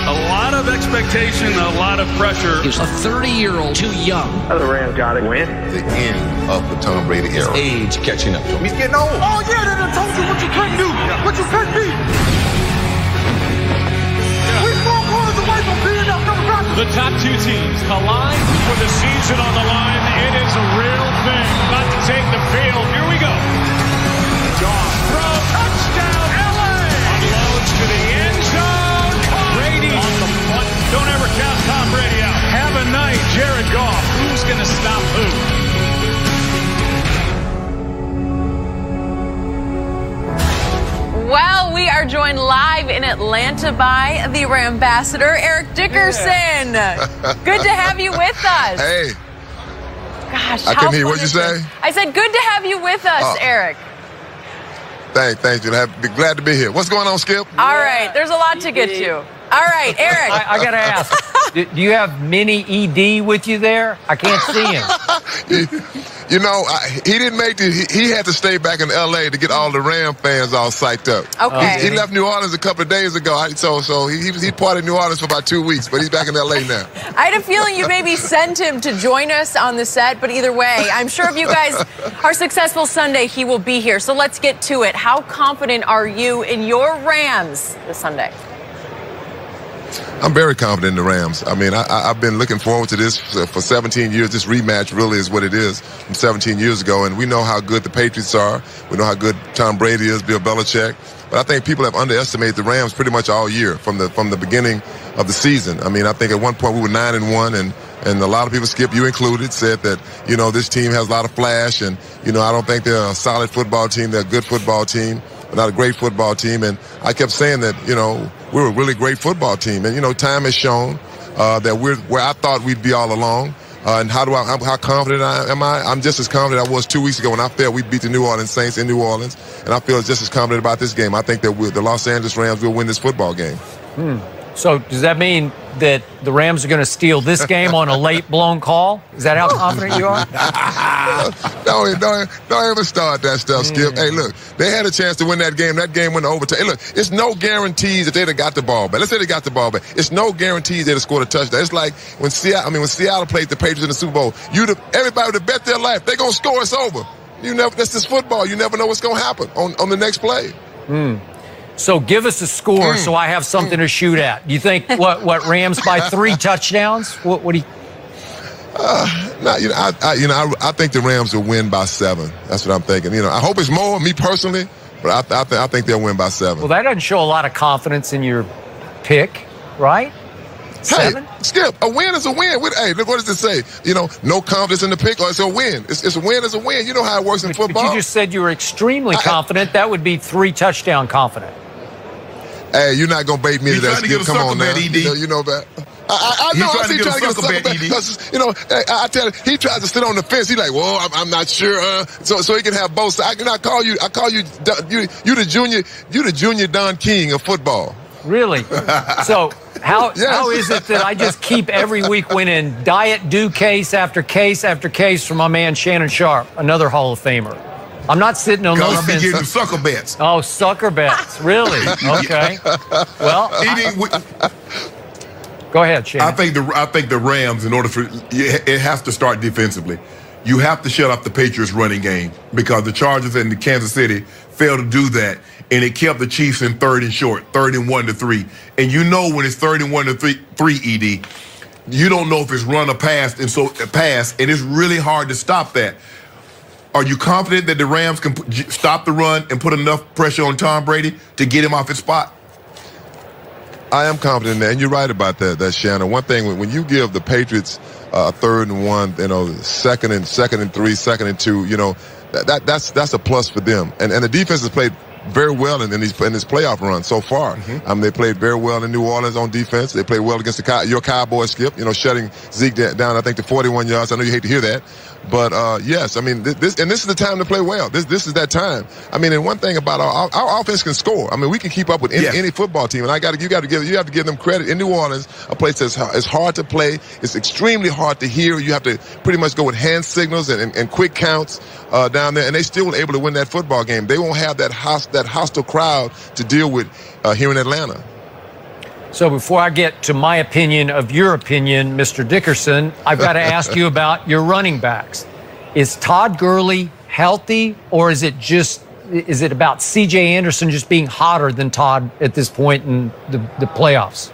A lot of expectation, a lot of pressure. He's a 30-year-old too young. The Rams got to win. The end of the Tom Brady era. Age catching up to him. He's getting old. Oh, yeah, they done told you what you couldn't do, what you couldn't be. We're 4 quarters away from being up number one. The top two teams collide with the season on the line. It is a real thing. About to take the field. Here we go. Goff throw, touchdown, LA. Unloads to the end zone. Brady on the punt. Don't ever count Tom Brady out. Have a night, Jared Goff. Who's going to stop who? Well, we are joined live in Atlanta by the Rambassador, Eric Dickerson. Good to have you with us. Hey. Gosh, I couldn't hear what you say. I said good to have you with us, Eric. Thank you. Be glad to be here. What's going on, Skip? All right, there's a lot to get to. All right, Eric. I got to ask, do you have Mini ED with you there? I can't see him. You know, he didn't make it. He had to stay back in L.A. to get all the Ram fans all psyched up. Okay. He left New Orleans a couple of days ago. So he partied in New Orleans for about 2 weeks, but he's back in L.A. now. I had a feeling you maybe sent him to join us on the set, but either way, I'm sure if you guys are successful Sunday, he will be here. So let's get to it. How confident are you in your Rams this Sunday? I'm very confident in the Rams. I mean, I've been looking forward to this for 17 years. This rematch really is what it is from 17 years ago. And we know how good the Patriots are. We know how good Tom Brady is, Bill Belichick. But I think people have underestimated the Rams pretty much all year from the beginning of the season. I mean, I think at one point we were 9-1, and a lot of people, Skip, you included, said that, you know, this team has a lot of flash. And, you know, I don't think they're a solid football team. They're a good football team, but not a great football team. And I kept saying that, you know, we're a really great football team. And, you know, time has shown that we're where I thought we'd be all along. And how confident am I? I'm just as confident I was 2 weeks ago when I felt we beat the New Orleans Saints in New Orleans. And I feel just as confident about this game. I think that the Los Angeles Rams will win this football game. So does that mean that the Rams are going to steal this game on a late blown call? Is that how confident you are? Don't ever start that stuff, Skip. Hey, look, they had a chance to win that game. That game went to overtime. Hey, look, it's no guarantees that they'd have got the ball back. Let's say they got the ball back. It's no guarantees they'd have scored a touchdown. It's like when Seattle played the Patriots in the Super Bowl. Everybody would have bet their life. They're going to score. It's over. That's just football. You never know what's going to happen on the next play. So give us a score so I have something to shoot at. Do you think what Rams by 3 touchdowns? What do you? I think the Rams will win by 7. That's what I'm thinking. You know, I hope it's more, me personally, but I think they'll win by 7. Well, that doesn't show a lot of confidence in your pick, right? 7? Hey, Skip, a win is a win. Hey, look, what does it say? You know, no confidence in the pick, or it's a win. It's a win is a win. You know how it works in football. But you just said you were extremely confident. That would be 3 touchdown confident. Hey, you're not going to bait me to that, Skip. Come on now. You know that. I know. He's trying to get a sucker bet, because, you know, I tell you, he tries to sit on the fence. He's like, well, I'm not sure. So he can have both sides. I call you the junior Don King of football. Really? So how is it that I just keep every week winning Diet Dew case after case after case from my man Shannon Sharp, another Hall of Famer? I'm not sitting on those fences. Getting sucker bets. Oh, sucker bets. Really? Okay. Well, go ahead, Shannon. I think the Rams, in order for it has to start defensively. You have to shut up the Patriots' running game, because the Chargers and the Kansas City failed to do that, and it kept the Chiefs in 3rd and short, 3rd and 1 to 3. And you know when it's 3rd and 1 to 3, ED, you don't know if it's run or pass, and it's really hard to stop that. Are you confident that the Rams can stop the run and put enough pressure on Tom Brady to get him off his spot? I am confident in that, and you're right about that, Shannon. One thing, when you give the Patriots 3rd and 1, you know, 2nd and 3, 2nd and 2, you know, that's a plus for them. And the defense has played very well in this playoff run so far. They played very well in New Orleans on defense. They played well against your Cowboys, Skip, you know, shutting Zeke down, I think, to 41 yards. I know you hate to hear that. But yes, I mean this is the time to play well. This is that time. I mean, and one thing about our offense can score. I mean, we can keep up with any football team, and you have to give them credit. In New Orleans, a place that's it's hard to play, it's extremely hard to hear. You have to pretty much go with hand signals and quick counts down there, and they still were able to win that football game. They won't have that hostile crowd to deal with here in Atlanta. So before I get to my opinion of your opinion, Mr. Dickerson, I've got to ask you about your running backs. Is Todd Gurley healthy, or is it about C.J. Anderson just being hotter than Todd at this point in the playoffs?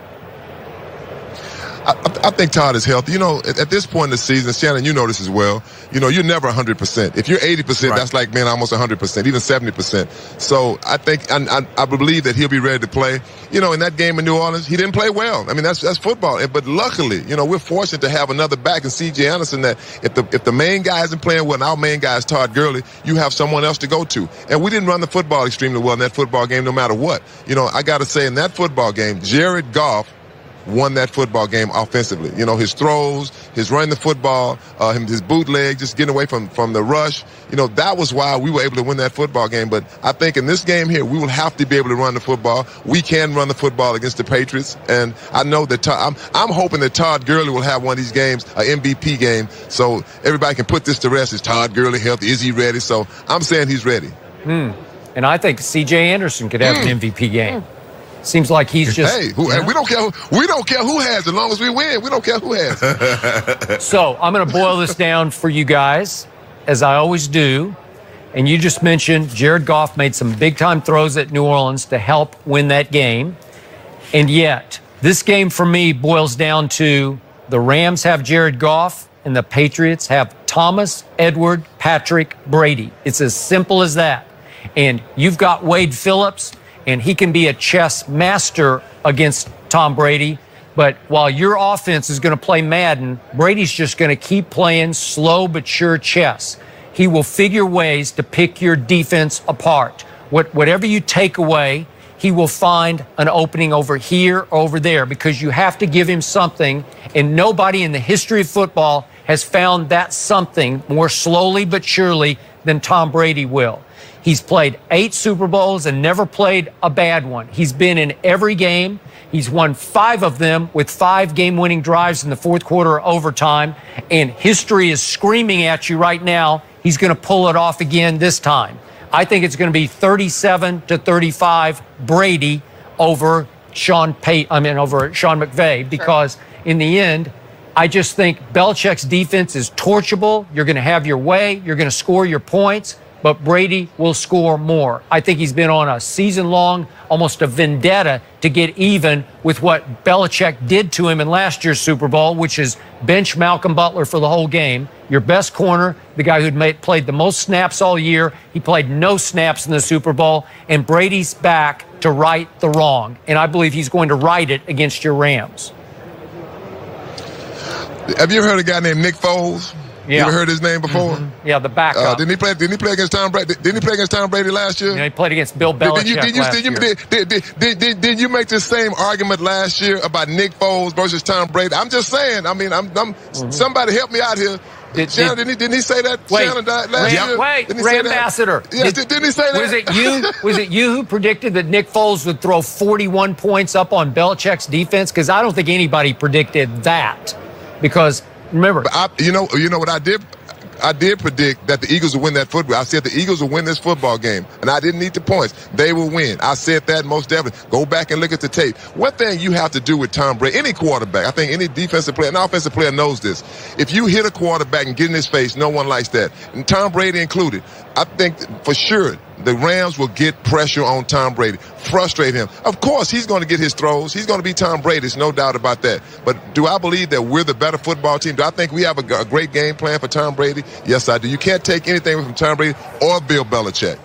I think Todd is healthy. You know, at this point in the season, Shannon, you know this as well. You know, you're never 100%. If you're 80%, that's like, man, almost 100%, even 70%. So I think, I believe that he'll be ready to play. You know, in that game in New Orleans, he didn't play well. I mean, that's football. But luckily, you know, we're fortunate to have another back in C.J. Anderson that if the main guy isn't playing well, and our main guy is Todd Gurley, you have someone else to go to. And we didn't run the football extremely well in that football game, no matter what. You know, I got to say, in that football game, Jared Goff won that football game offensively. You know, his throws, his running the football, his bootleg, just getting away from the rush. You know, that was why we were able to win that football game. But I think in this game here, we will have to be able to run the football. We can run the football against the Patriots. And I know that I'm hoping that Todd Gurley will have one of these games, an MVP game, so everybody can put this to rest. Is Todd Gurley healthy? Is he ready? So I'm saying he's ready. And I think C.J. Anderson could have an MVP game. Seems like he's just. Hey, we don't care. We don't care who has, as long as we win. We don't care who has. So I'm going to boil this down for you guys, as I always do. And you just mentioned Jared Goff made some big-time throws at New Orleans to help win that game. And yet, this game for me boils down to the Rams have Jared Goff and the Patriots have Thomas, Edward, Patrick, Brady. It's as simple as that. And you've got Wade Phillips, and he can be a chess master against Tom Brady. But while your offense is going to play Madden, Brady's just going to keep playing slow but sure chess. He will figure ways to pick your defense apart. Whatever you take away, he will find an opening over here or over there, because you have to give him something, and nobody in the history of football has found that something more slowly but surely than Tom Brady will. He's played 8 Super Bowls and never played a bad one. He's been in every game. He's won 5 of them with 5 game-winning drives in the fourth quarter or overtime. And history is screaming at you right now. He's going to pull it off again this time. I think it's going to be 37-35 Brady over Sean McVay, because in the end, I just think Belichick's defense is torchable. You're going to have your way. You're going to score your points. But Brady will score more. I think he's been on a season-long, almost a vendetta to get even with what Belichick did to him in last year's Super Bowl, which is bench Malcolm Butler for the whole game. Your best corner, the guy who'd played the most snaps all year. He played no snaps in the Super Bowl, and Brady's back to right the wrong. And I believe he's going to right it against your Rams. Have you ever heard a guy named Nick Foles? Yeah. You ever heard his name before? Mm-hmm. Yeah, the backup. Didn't he play against Tom Brady? Didn't he play against Tom Brady last year? Yeah, he played against Bill Belichick last year. Did you make the same argument last year about Nick Foles versus Tom Brady? I'm just saying. I mean, somebody help me out here. Shannon, didn't he say that? Shannon died last year? Wait, Ray Ambassador. Yes, didn't he say that? Was it you who predicted that Nick Foles would throw 41 points up on Belichick's defense? Because I don't think anybody predicted that. Because remember, you know what I did. I did predict that the Eagles would win that football. I said the Eagles would win this football game, and I didn't need the points. They will win. I said that most definitely. Go back and look at the tape. One thing you have to do with Tom Brady, any quarterback, I think any defensive player, an offensive player knows this. If you hit a quarterback and get in his face, no one likes that, and Tom Brady included. I think for sure the Rams will get pressure on Tom Brady, frustrate him. Of course, he's going to get his throws. He's going to be Tom Brady. There's no doubt about that. But do I believe that we're the better football team? Do I think we have a great game plan for Tom Brady? Yes, I do. You can't take anything away from Tom Brady or Bill Belichick.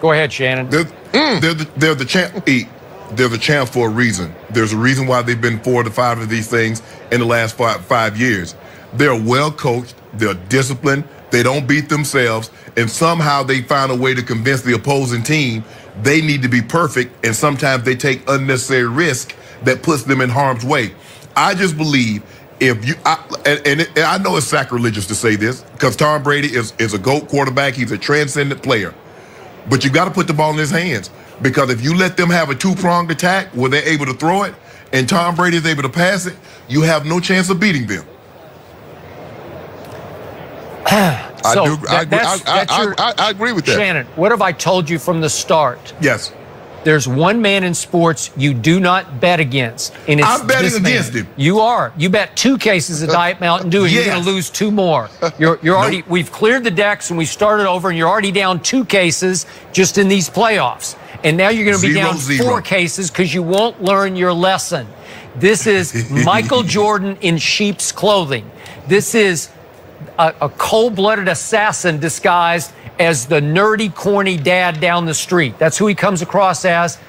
Go ahead, Shannon. They're the champ. They're the champ for a reason. There's a reason why they've been 4 to 5 of these things in the last 5 years. They're well coached. They're disciplined. They don't beat themselves, and somehow they find a way to convince the opposing team they need to be perfect, and sometimes they take unnecessary risk that puts them in harm's way. I just believe if you, and I know it's sacrilegious to say this because Tom Brady is a GOAT quarterback. He's a transcendent player. But you got to put the ball in his hands because if you let them have a two-pronged attack where they're able to throw it and Tom Brady is able to pass it, you have no chance of beating them. I agree with that. Shannon, what have I told you from the start? Yes. There's one man in sports you do not bet against. And it's I'm betting against him. You are. You bet 2 cases of Diet Mountain Dew, and Yes. you're going to lose 2 more. You're already. Nope. We've cleared the decks and we started over, and you're already down 2 cases just in these playoffs. And now you're going to be down 4 cases because you won't learn your lesson. This is Michael Jordan in sheep's clothing. This is a cold-blooded assassin disguised as the nerdy, corny dad down the street. That's who he comes across as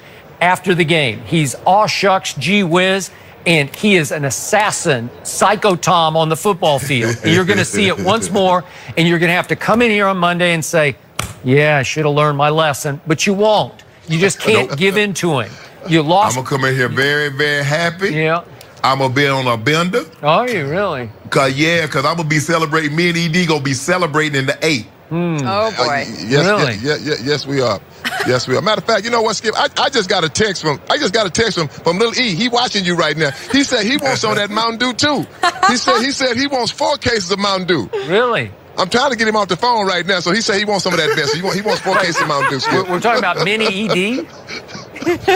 after the game. He's aw shucks, gee whiz, and he is an assassin, Psycho Tom on the football field. And you're going to see it once more, and you're going to have to come in here on Monday and say, yeah, I should have learned my lesson, but you won't. You just can't give in to him. You lost. I'm going to come in here very, very happy. Yeah. I'm going to be on a bender. Are you really? Because I'm going to be celebrating. Me and ED going to be celebrating in the 8. Oh, boy. Yes, Really? yes, we are. Yes, we are. Matter of fact, you know what, Skip? I just got a text from Little E. He watching you right now. He said he wants some of that Mountain Dew too. He said he wants 4 cases of Mountain Dew. Really? I'm trying to get him off the phone right now, so he said he wants some of that best. He wants 4 cases of Mountain Dew. Skip. We're talking about mini ED?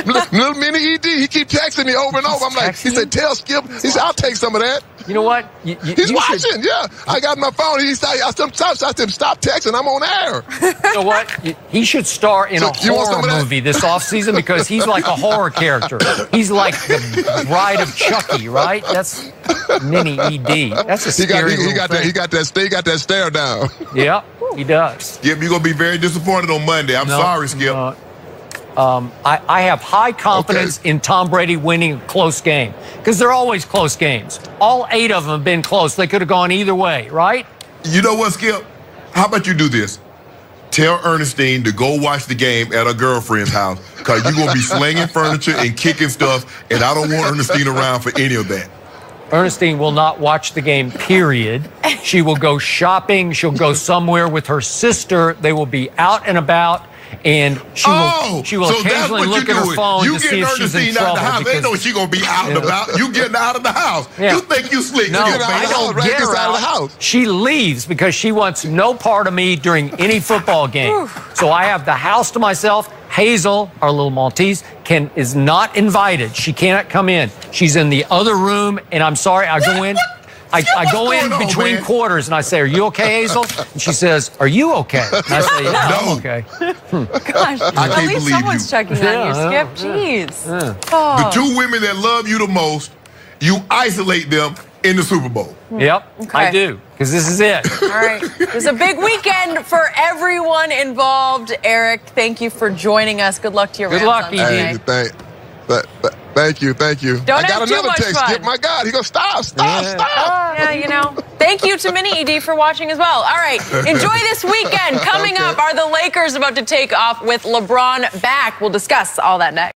Little mini ED. He keep texting me over and over. I'm like, he said, tell Skip. He said, I'll take some of that. You know what? He's watching. Yeah, I got my phone. I said, stop texting. I'm on air. You know what? He should star in a horror movie this offseason because he's like a horror character. He's like the bride of Chucky, right? That's mini ED. That's a scary he got that stare down. Yeah, he does. Skip, you're going to be very disappointed on Monday. I'm sorry, Skip. I have high confidence in Tom Brady winning a close game because they're always close games. All 8 of them have been close. They could have gone either way, right? You know what, Skip? How about you do this? Tell Ernestine to go watch the game at her girlfriend's house because you're going to be slinging furniture and kicking stuff, and I don't want Ernestine around for any of that. Ernestine will not watch the game, period. She will go shopping. She'll go somewhere with her sister. They will be out and about. And she will occasionally look at her phone to see if she's in trouble. Out the house. They know she's going to be out and about. You getting out of the house. Yeah. You think you slick. No, I don't get her out of the house. She leaves because she wants no part of me during any football game. So I have the house to myself. Hazel, our little Maltese, is not invited. She cannot come in. She's in the other room, and I'm sorry, I go in. I go in between quarters and I say, are you okay, Hazel? And she says, are you okay? And I say, yeah, I'm okay. Gosh, at least someone's checking on you, Skip. Jeez. Oh. The 2 women that love you the most, you isolate them in the Super Bowl. Yep, okay. I do, because this is it. All right. It's a big weekend for everyone involved. Eric, thank you for joining us. Good luck to your Rams. Good luck, on ED. Thank you. Don't I got have too another much text. fun. Skip, my God, he goes, stop. Yeah, you know. Thank you to Mini ED for watching as well. All right, enjoy this weekend. Coming up, are the Lakers about to take off with LeBron back? We'll discuss all that next.